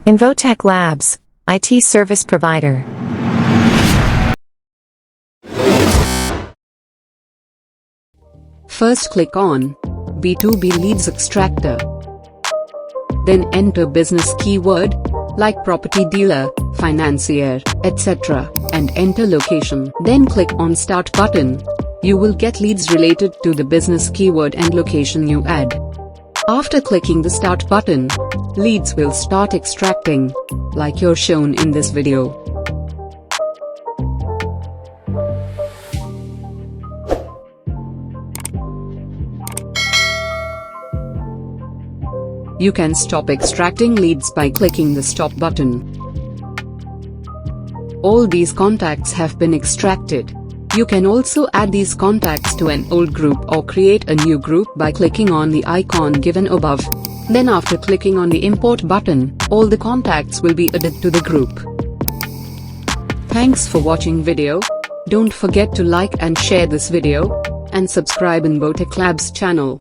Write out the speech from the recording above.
Invotech Labs, IT service provider. First click on B2B Leads Extractor. Then enter business keyword like property dealer, financier, etc. and enter location. Then click on Start button. You will get leads related to the business keyword and location you add. After clicking the Start button, leads will start extracting, like you're shown in this video. You can stop extracting leads by clicking the Stop button. All these contacts have been extracted. You can also add these contacts to an old group or create a new group by clicking on the icon given above. Then after clicking on the Import button, all the contacts will be added to the group. Thanks for watching video. Don't forget to like and share this video, and subscribe Invotech Labs channel.